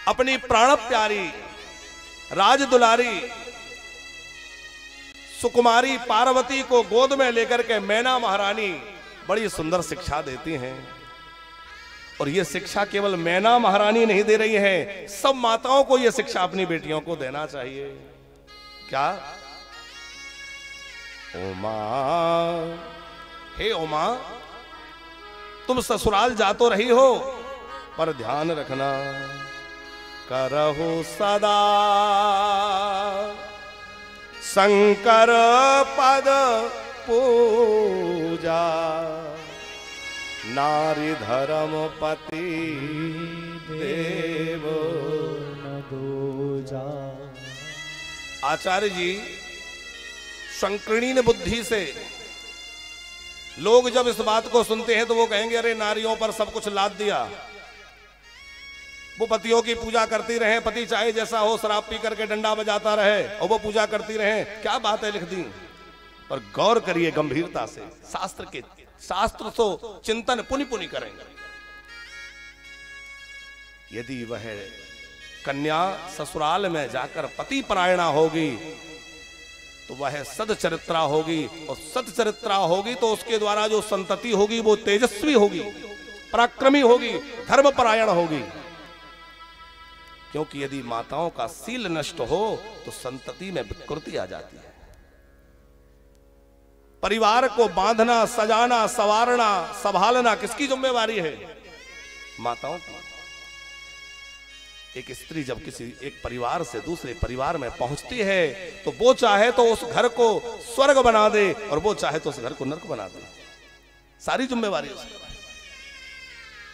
अपनी प्राण प्यारी राज दुलारी सुकुमारी पार्वती को गोद में लेकर के मैना महारानी बड़ी सुंदर शिक्षा देती हैं। और यह शिक्षा केवल मैना महारानी नहीं दे रही है, सब माताओं को यह शिक्षा अपनी बेटियों को देना चाहिए। क्या? उमा, हे उमा, तुम ससुराल जा तो रही हो, पर ध्यान रखना, करहु सदा शंकर पद पूजा, नारी धर्म पति देव न दूजा। आचार्य जी शंकरीण बुद्धि से लोग जब इस बात को सुनते हैं तो वो कहेंगे अरे नारियों पर सब कुछ लाद दिया, वो पतियों की पूजा करती रहे, पति चाहे जैसा हो शराब पी करके डंडा बजाता रहे और वो पूजा करती रहे, क्या बात है लिख दी। पर गौर करिए गंभीरता से, शास्त्र तो चिंतन पुनि पुनि करेंगे। यदि वह कन्या ससुराल में जाकर पति परायणा होगी तो वह सदचरित्रा होगी, और सदचरित्रा होगी तो उसके द्वारा जो संतति होगी वो तेजस्वी होगी, पराक्रमी होगी, धर्मपरायण होगी। क्योंकि यदि माताओं का सील नष्ट हो तो संतति में विकृति आ जाती है। परिवार को बांधना, सजाना, संवारना, संभालना किसकी जिम्मेवारी है? माताओं की। एक स्त्री जब किसी एक परिवार से दूसरे परिवार में पहुंचती है तो वो चाहे तो उस घर को स्वर्ग बना दे और वो चाहे तो उस घर को नरक बना दे। सारी जिम्मेवारी उसकी।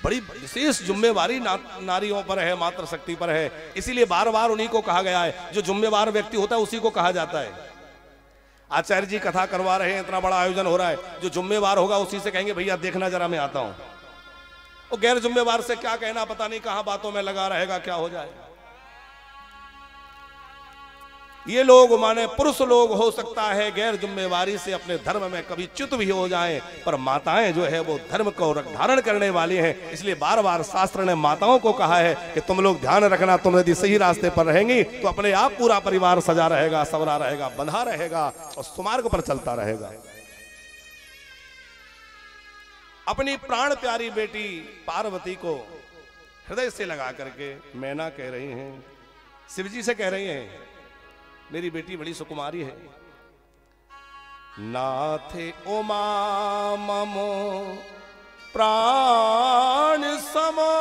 बड़ी विशेष जिम्मेवारी नारियों पर है, मातृ शक्ति पर है। इसीलिए बार बार उन्हीं को कहा गया है, जो जिम्मेवार व्यक्ति होता है उसी को कहा जाता है। आचार्य जी कथा करवा रहे हैं, इतना बड़ा आयोजन हो रहा है, जो जिम्मेवार होगा उसी से कहेंगे भैया देखना जरा मैं आता हूं। वो गैर जिम्मेवार से क्या कहना, पता नहीं कहां बातों में लगा रहेगा, क्या हो जाएगा। ये लोग माने पुरुष लोग हो सकता है गैर जिम्मेवारी से अपने धर्म में कभी च्युत भी हो जाएं, पर माताएं जो है वो धर्म को धारण करने वाली हैं। इसलिए बार बार शास्त्र ने माताओं को कहा है कि तुम लोग ध्यान रखना, तुम यदि सही रास्ते पर रहेंगी तो अपने आप पूरा परिवार सजा रहेगा, संवरा रहेगा, बंधा रहेगा और सुमार्ग पर चलता रहेगा। अपनी प्राण प्यारी बेटी पार्वती को हृदय से लगा करके मैना कह रही हैं, शिवजी से कह रही हैं, मेरी बेटी बड़ी सुकुमारी है। नाथे उमा ममो प्राण समो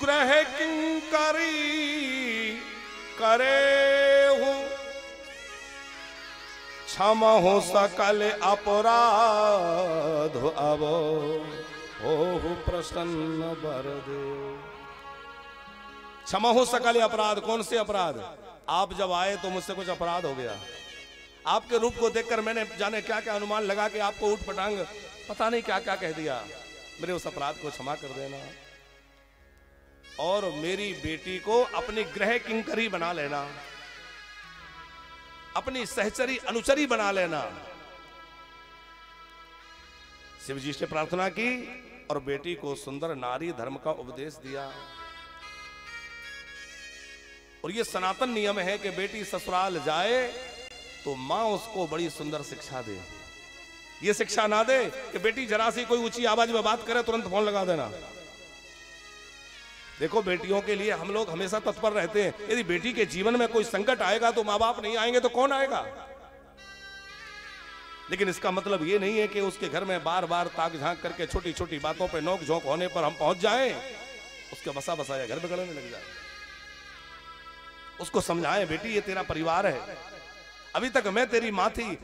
ग्रह किंकरी करे हूं, क्षमहु सकल अपराध अब हो प्रसन्न बरदे। क्षमहु सकल अपराध, कौन से अपराध? आप जब आए तो मुझसे कुछ अपराध हो गया। आपके रूप को देखकर मैंने जाने क्या क्या अनुमान लगा के आपको ऊट पटांग पता नहीं क्या क्या कह दिया। मेरे उस अपराध को क्षमा कर देना और मेरी बेटी को अपनी गृह किंकरी बना लेना, अपनी सहचरी अनुचरी बना लेना। शिव जी से प्रार्थना की और बेटी को सुंदर नारी धर्म का उपदेश दिया। और ये सनातन नियम है कि बेटी ससुराल जाए तो मां उसको बड़ी सुंदर शिक्षा दे। ये शिक्षा ना दे कि बेटी जरा सी कोई ऊंची आवाज में बात करे तुरंत फोन लगा देना। देखो बेटियों के लिए हम लोग हमेशा तत्पर रहते हैं। यदि बेटी के जीवन में कोई संकट आएगा तो माँ बाप नहीं आएंगे तो कौन आएगा? लेकिन इसका मतलब ये नहीं है कि उसके घर में बार बार ताक झांक करके छोटी छोटी बातों पे नोक झोंक होने पर हम पहुंच जाएं, उसके बसा बसाया घर बिगड़ने लग जाए। उसको समझाएं, बेटी ये तेरा परिवार है, अभी तक मैं तेरी माँ थी,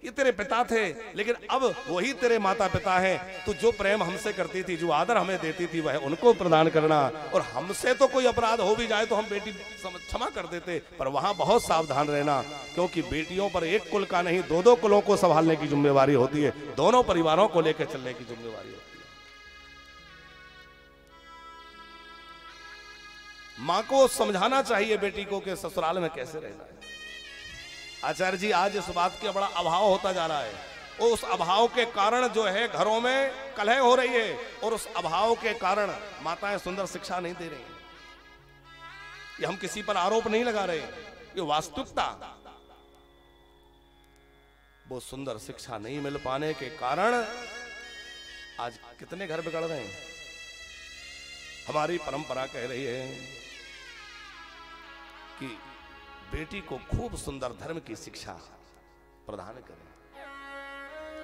ये तेरे पिता थे, लेकिन अब वही तेरे माता पिता हैं। तू जो प्रेम हमसे करती थी, जो आदर हमें देती थी, वह उनको प्रदान करना। और हमसे तो कोई अपराध हो भी जाए तो हम बेटी क्षमा कर देते, पर वहां बहुत सावधान रहना, क्योंकि बेटियों पर एक कुल का नहीं दो दो कुलों को संभालने की जिम्मेवारी होती है, दोनों परिवारों को लेकर चलने की जिम्मेवारी होती है। मां को समझाना चाहिए बेटी को कि ससुराल में कैसे रहना है। आचार्य जी आज इस बात का बड़ा अभाव होता जा रहा है। उस अभाव के कारण जो है घरों में कलह हो रही है, और उस अभाव के कारण माताएं सुंदर शिक्षा नहीं दे रही। ये हम किसी पर आरोप नहीं लगा रहे, ये वास्तविकता। वो सुंदर शिक्षा नहीं मिल पाने के कारण आज कितने घर बिगड़ रहे हैं। हमारी परंपरा कह रही है कि बेटी को खूब सुंदर धर्म की शिक्षा प्रदान करें।